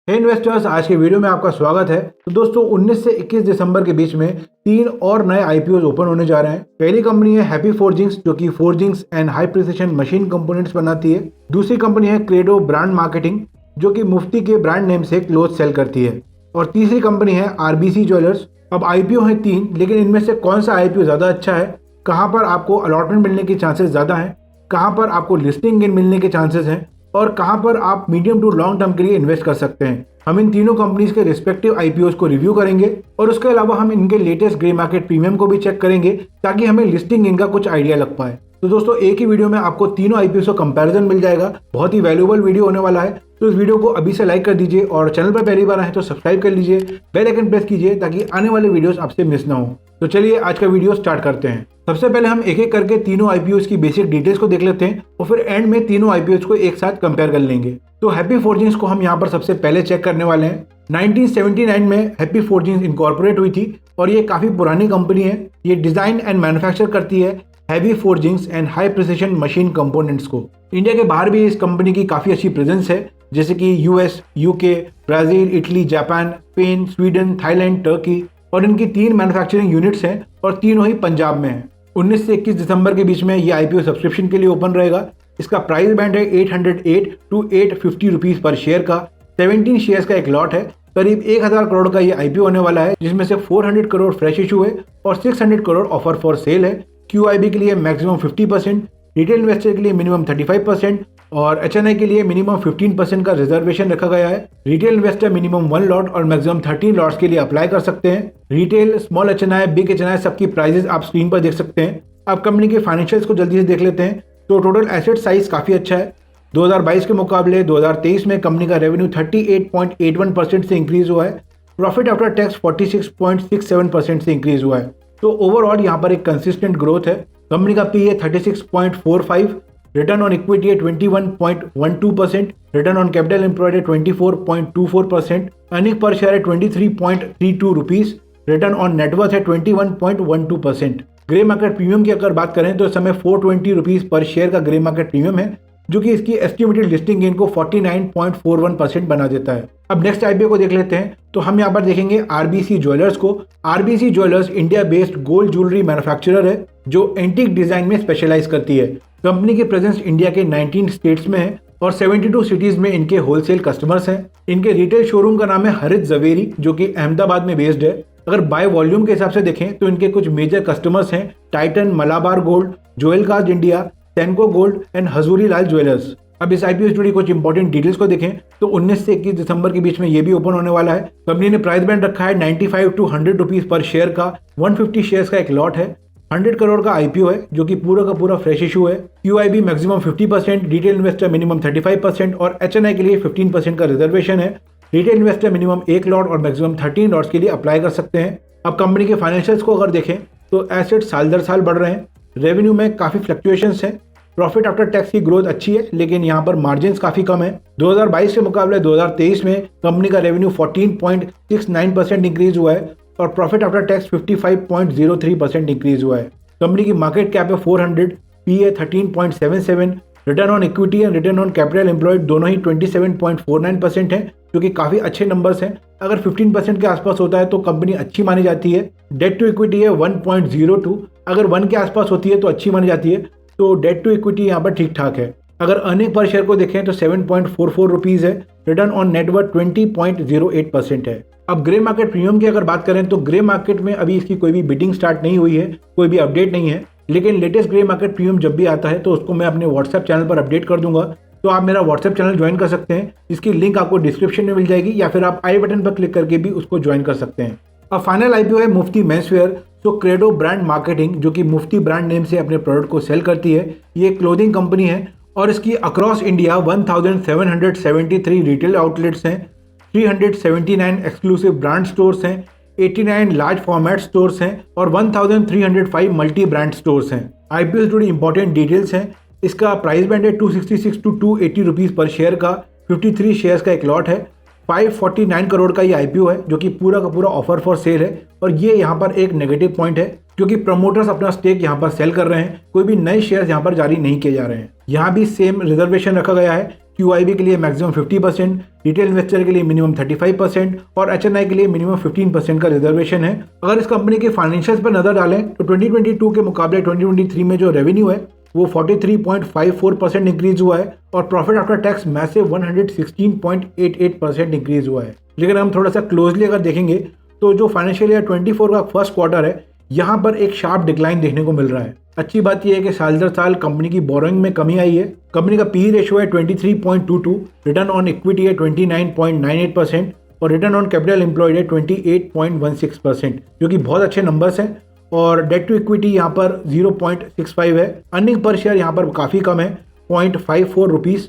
हे investors, आज के video में आपका स्वागत है। तो दोस्तों 19 से 21 दिसंबर के बीच में 3 और नए आईपीओ ओपन होने जा रहे हैं। पहली कंपनी है हैप्पी फोर्जिंग्स, जो कि forgings and high precision machine components बनाती है। दूसरी कंपनी है क्रेडो ब्रांड मार्केटिंग, जो कि मुफ्ती के ब्रांड नेम से क्लोथ सेल करती है। और तीसरी कंपनी है आरबीसी ज्वेलर्स। अब आईपीओ है 3, लेकिन इनमें से कौन सा आईपीओ ज्यादा अच्छा है, कहाँ पर आपको अलॉटमेंट मिलने के चांसेस ज्यादा हैं, कहाँ पर आपको लिस्टिंग गेन मिलने के चांसेस हैं और कहां पर आप मीडियम टू लॉन्ग टर्म के लिए इन्वेस्ट कर सकते हैं। हम इन तीनों कंपनीज के रिस्पेक्टिव आईपीओ को रिव्यू करेंगे और उसके अलावा हम इनके लेटेस्ट ग्रे मार्केट प्रीमियम को भी चेक करेंगे ताकि हमें लिस्टिंग गेन का कुछ आइडिया लग पाए। तो दोस्तों एक ही वीडियो में आपको तीनों आईपीओ का कंपैरिजन मिल जाएगा। बहुत ही वैल्यूएबल वीडियो होने वाला है, तो इस वीडियो को अभी से लाइक कर दीजिए और चैनल पर पहली बार आए तो सब्सक्राइब कर लीजिए, बेल आइकन प्रेस कीजिए ताकि आने वाले वीडियोस आपसे मिस ना हो। तो चलिए आज का वीडियो स्टार्ट करते हैं। सबसे पहले हम एक एक करके तीनों आईपीओ की बेसिक डिटेल्स को देख लेते हैं और फिर एंड में तीनों आईपीओ को एक साथ कंपेयर कर लेंगे। तो हैप्पी फोर्जिंग्स को हम यहाँ पर सबसे पहले चेक करने वाले हैं। 1979 में हैप्पी फोर्जिंग्स इनकॉर्पोरेट हुई थी और ये काफी पुरानी कंपनी है। ये डिजाइन एंड मैन्युफैक्चर करती है heavy forgings and high precision machine components को। इंडिया के बाहर भी इस कंपनी की काफी अच्छी प्रेजेंस है, जैसे कि US, UK, Brazil, Italy, Japan, Spain, Sweden, Thailand, Turkey. और इनकी 3 मैन्युफैक्चरिंग यूनिट्स हैं और तीनों ही पंजाब में हैं। 19 से 21 दिसंबर के बीच में ये आईपीओ सब्सक्रिप्शन के लिए ओपन रहेगा। इसका प्राइस बैंड है 808 to 850 रुपीज पर शेयर का। 17 शेयर्स का एक लॉट है। करीब 1000 करोड़ का ये आईपीओ होने वाला है, जिसमें से 400 करोड़ फ्रेश इशू है और 600 करोड़ ऑफर फॉर सेल है। क्यूआईबी के लिए मैक्सिमम 50%, रिटेल इन्वेस्टर के लिए मिनिमम 35% और एचएनआई के लिए मिनिमम 15% का रिजर्वेशन रखा गया है। रिटेल इन्वेस्टर मिनिमम 1 लॉट और मैक्सिमम 13 लॉट्स के लिए अप्लाई कर सकते हैं। Retail, small HNI, big HNI सबकी प्राइसेस आप स्क्रीन पर देख सकते हैं। अब कंपनी के फाइनेंशियल्स को जल्दी से देख लेते हैं। तो टोटल एसेट साइज काफी अच्छा है। 2022 के मुकाबले 2023 में कंपनी का रेवेन्यू 38.81% से इंक्रीज हुआ है। प्रॉफिट आफ्टर टैक्स 46.67% से इंक्रीज हुआ है। तो ओवरऑल यहाँ पर एक कंसिस्टेंट ग्रोथ है। कंपनी का पी है 36.45, रिटर्न ऑन इक्विटी है 21.12%, रिटर्न ऑन कैपिटल एम्प्लॉयड है 24.24%, अर्निंग पर शेयर है 23.32 रुपीज, रिटर्न ऑन नेटवर्थ है 21.12%। ग्रे मार्केट प्रीमियम की अगर बात करें तो इस समय 420 रुपीज पर शेयर का ग्रे मार्केट प्रीमियम है, जो कि इसकी एस्टिमेटेड लिस्टिंग गेन को 49.41% बना देता है। अब नेक्स्ट आईपीओ को देख लेते हैं। तो हम यहाँ पर देखेंगे आरबीसी ज्वेलर्स को। RBC jewellers India based gold jewellery manufacturer है, जो एंटीक डिजाइन में स्पेशलाइज करती है। कंपनी की प्रेजेंस इंडिया के 19 स्टेट्स में है और 72 सिटीज में इनके होलसेल कस्टमर्स हैं। इनके रिटेल शोरूम का नाम है हरित जवेरी, जो कि अहमदाबाद में बेस्ड है। अगर बाय वॉल्यूम के हिसाब से देखें तो इनके कुछ मेजर कस्टमर्स हैं टाइटन, मलाबार गोल्ड, जोएल कास्ट India, Senco gold and Hazoorilal jewellers. अब इस आईपीओ से जुड़ी कुछ इंपॉर्टेंट डिटेल्स को देखें तो 19 से 21 दिसंबर के बीच में ये भी ओपन होने वाला है। कंपनी ने प्राइस बैंड रखा है 95 to 100 रुपीज पर शेयर का। 150 शेयर्स का एक लॉट है। 100 करोड़ का आईपीओ है, जो कि पूरा का पूरा फ्रेश इशू है। QIB maximum 50%, retail investor minimum 35% और एचएनआई के लिए 15% का रिजर्वेशन है। रिटेल इन्वेस्टर मिनिमम 1 लॉट और मैक्सिमम 13 लॉट्स के लिए अप्लाई कर सकते हैं। अब कंपनी के फाइनेंशियल्स को अगर देखें तो एसेट साल दर साल बढ़ रहे हैं। रेवेन्यू में काफी फ्लक्चुएशंस हैं। प्रॉफिट आफ्टर टैक्स की ग्रोथ अच्छी है, लेकिन यहाँ पर मार्जिन काफी कम है। 2022 के मुकाबले 2023 में कंपनी का रेवेन्यू 14.69% इंक्रीज हुआ है और प्रॉफिट आफ्टर टैक्स 55.03% इंक्रीज हुआ है। कंपनी की मार्केट कैप है 400, पी है 13.77, return on equity and return on capital employed दोनों ही 27.49% है, जो कि काफी अच्छे नंबर्स हैं। अगर 15% के आसपास होता है तो कंपनी अच्छी मानी जाती है। डेट टू इक्विटी है 1.02, अगर 1 के आसपास होती है तो अच्छी मानी जाती है। तो डेट टू इक्विटी यहाँ पर ठीक ठाक है। अगर अर्निंग पर शेयर को देखें तो 7.44 रुपीज है। रिटर्न ऑन नेटवर्थ 20.08% है। अब ग्रे मार्केट प्रीमियम की अगर बात करें तो ग्रे मार्केट में अभी इसकी कोई भी बिडिंग स्टार्ट नहीं हुई है, कोई भी अपडेट नहीं है, लेकिन लेटेस्ट ग्रे मार्केट प्रीमियम जब भी आता है तो उसको मैं अपने व्हाट्सएप चैनल पर अपडेट कर दूंगा। तो आप मेरा व्हाट्सएप चैनल ज्वाइन कर सकते हैं, इसकी लिंक आपको डिस्क्रिप्शन में मिल जाएगी, या फिर आप आई बटन पर क्लिक करके भी उसको ज्वाइन कर सकते हैं। अब फाइनल आईपीओ है मुफ्ती मेंसवेयर। तो क्रेडो ब्रांड मार्केटिंग, जो कि मुफ्ती ब्रांड नेम से अपने प्रोडक्ट को सेल करती है, ये क्लोथिंग कंपनी है और इसकी अक्रॉस इंडिया 1773 रिटेल आउटलेट्स हैं, 379 एक्सक्लूसिव ब्रांड स्टोर्स हैं, 89 लार्ज फॉर्मेट स्टोर्स हैं और 1305 मल्टी ब्रांड स्टोर्स हैं। आईपीओ से जुड़ी इंपॉर्टेंट डिटेल्स हैं। इसका प्राइस बैंड है 266 to 280 रुपीज पर शेयर का। 53 शेयर्स का एक लॉट है। 549 करोड़ का ये आईपीओ है, जो कि पूरा का पूरा ऑफर फॉर सेल है। और ये यहाँ पर एक नेगेटिव पॉइंट है, क्योंकि प्रमोटर्स अपना स्टेक यहाँ पर सेल कर रहे हैं, कोई भी नए शेयर्स यहाँ पर जारी नहीं किए जा रहे हैं। यहाँ भी सेम रिजर्वेशन रखा गया है QIB के लिए मैक्सिमम 50%, रिटेल इन्वेस्टर के लिए मिनिमम 35% और HNI के लिए मिनिमम 15% का रिजर्वेशन है। अगर इस कंपनी के फाइनेंशियल्स पर नजर डालें तो 2022 के मुकाबले 2023 में जो रेवेन्यू है वो 43.54% इंक्रीज हुआ है और profit after tax massive 116.88% increase हुआ है। लेकिन हम थोड़ा सा क्लोजली अगर देखेंगे तो जो फाइनेंशियल ईयर 24 का फर्स्ट क्वार्टर है यहाँ पर एक शार्प डिक्लाइन देखने को मिल रहा है। अच्छी बात यह है कि साल दर साल कंपनी की बोरोइंग में कमी आई है। कंपनी का PE रेशियो है 23.22, रिटर्न ऑन इक्विटी है 29.98% और रिटर्न ऑन कैपिटल एम्प्लॉयड है 28.16%, जो कि बहुत अच्छे नंबर्स हैं। और डेट टू इक्विटी यहाँ पर 0.65 है। अर्निंग पर शेयर यहाँ पर काफ़ी कम है, 0.54 रुपीज़।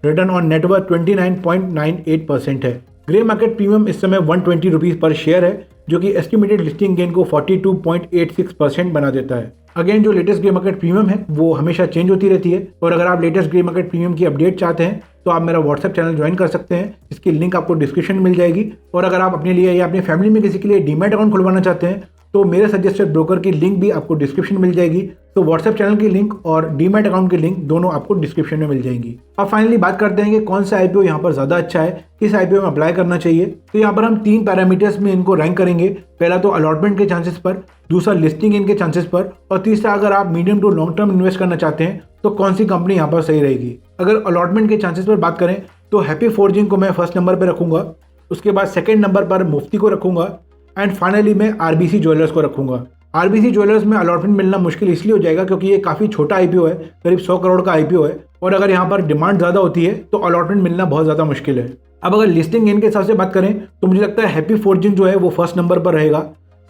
रिटर्न ऑन नेटवर्थ 29.98% है। ग्रे मार्केट प्रीमियम इस समय 120 रुपीज़ पर शेयर है, जो कि एस्टिमेटेड लिस्टिंग गेन को 42.86% बना देता है। अगेन जो लेटेस्ट ग्रे मार्केट प्रीमियम है वो हमेशा चेंज होती रहती है और अगर आप लेटेस्ट ग्रे मार्केट प्रीमियम की अपडेट चाहते हैं तो आप मेरा व्हाट्सएप चैनल ज्वाइन कर सकते हैं। इसकी लिंक आपको डिस्क्रिप्शन में मिल जाएगी। और अगर आप अपने लिए या अपनी फैमिली में किसी के लिए डीमैट अकाउंट खुलवाना चाहते हैं तो मेरे सजेस्टेड ब्रोकर की लिंक भी आपको डिस्क्रिप्शन में मिल जाएगी। तो व्हाट्सएप चैनल की लिंक और डीमैट अकाउंट की लिंक दोनों आपको डिस्क्रिप्शन में मिल जाएंगी। अब फाइनली बात करते हैं कि कौन सा IPO यहाँ पर ज़्यादा अच्छा है, किस IPO में अप्लाई करना चाहिए। तो यहाँ पर हम 3 पैरामीटर्स में इनको रैंक करेंगे। पहला तो अलॉटमेंट के चांसेस पर, दूसरा लिस्टिंग इनके चांसेस पर और तीसरा अगर आप medium to long term invest करना चाहते हैं तो कौन सी कंपनी यहाँ पर सही रहेगी। अगर अलॉटमेंट के चांसेस पर बात करें तो हैप्पी फोर्जिंग को मैं फर्स्ट नंबर पर रखूंगा, उसके बाद सेकेंड नंबर पर मुफ्ती को रखूंगा एंड फाइनली मैं RBC ज्वेलर्स को रखूंगा। RBC ज्वेलर्स में अलॉटमेंट मिलना मुश्किल इसलिए हो जाएगा क्योंकि ये काफ़ी छोटा IPO है, करीब 100 करोड़ का IPO है और अगर यहाँ पर डिमांड ज़्यादा होती है तो अलॉटमेंट मिलना बहुत ज़्यादा मुश्किल है। अब अगर लिस्टिंग गेन के हिसाब से बात करें तो मुझे लगता है हैप्पी फोर्जिंग जो है वो फर्स्ट नंबर पर रहेगा।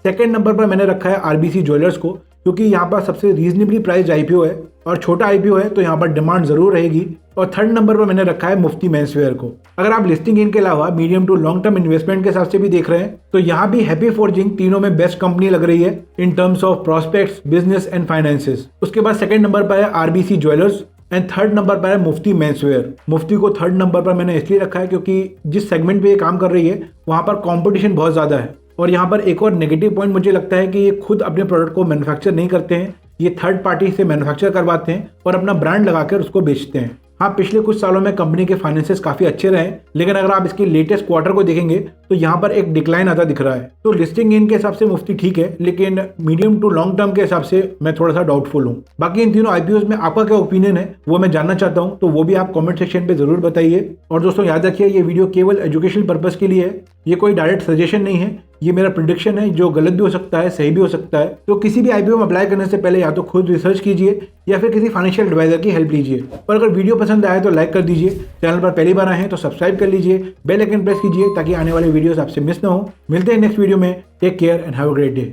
सेकेंड नंबर पर मैंने रखा है RBC ज्वेलर्स को, क्योंकि यहाँ पर सबसे रीजनेबली प्राइस IPO है और छोटा IPO है तो यहाँ पर डिमांड जरूर रहेगी। और थर्ड नंबर पर मैंने रखा है मुफ्ती मेंसवेयर को। अगर आप लिस्टिंग गेन के अलावा medium to long term investment के हिसाब से भी देख रहे हैं तो यहाँ भी हैप्पी फोर्जिंग तीनों में बेस्ट कंपनी लग रही है in terms of prospects, business and finances. उसके बाद सेकंड नंबर पर है RBC jewellers and third number पर है मुफ्ती मेंसवेयर। मुफ्ती को थर्ड नंबर पर मैंने इसलिए रखा है क्योंकि जिस सेगमेंट पे ये काम कर रही है वहाँ पर कॉम्पिटिशन बहुत ज़्यादा है। और यहाँ पर एक और नेगेटिव पॉइंट मुझे लगता है कि ये खुद अपने प्रोडक्ट को मैन्युफैक्चर नहीं करते हैं, ये थर्ड पार्टी से मैन्युफैक्चर करवाते हैं और अपना ब्रांड लगाकर उसको बेचते हैं। हाँ, पिछले कुछ सालों में कंपनी के फाइनेंसेस काफी अच्छे रहे, लेकिन अगर आप इसकी लेटेस्ट क्वार्टर को देखेंगे तो यहाँ पर एक डिक्लाइन आता दिख रहा है। तो लिस्टिंग गेन के हिसाब से मुफ्ती ठीक है, लेकिन मीडियम टू लॉन्ग टर्म के हिसाब से मैं थोड़ा सा डाउटफुल हूँ। बाकी इन तीनों IPOs में आपका क्या ओपिनियन है वो मैं जानना चाहता हूँ, तो वो भी आप कमेंट सेक्शन पे जरूर बताइए। और दोस्तों याद रखिए ये वीडियो केवल एजुकेशनल पर्पज के लिए है, ये कोई डायरेक्ट सजेशन नहीं है, ये मेरा प्रेडिक्शन है जो गलत भी हो सकता है, सही भी हो सकता है। तो किसी भी IPO में अप्लाई करने से पहले या तो खुद रिसर्च कीजिए या फिर किसी फाइनेंशियल एडवाइजर की हेल्प लीजिए। और अगर वीडियो पसंद आए तो लाइक कर दीजिए, चैनल पर पहली बार आए हैं तो सब्सक्राइब कर लीजिए, बेल आइकन प्रेस कीजिए ताकि आने वाले वीडियोस आपसे मिस ना हो। मिलते हैं नेक्स्ट वीडियो में। Take care and have a great day.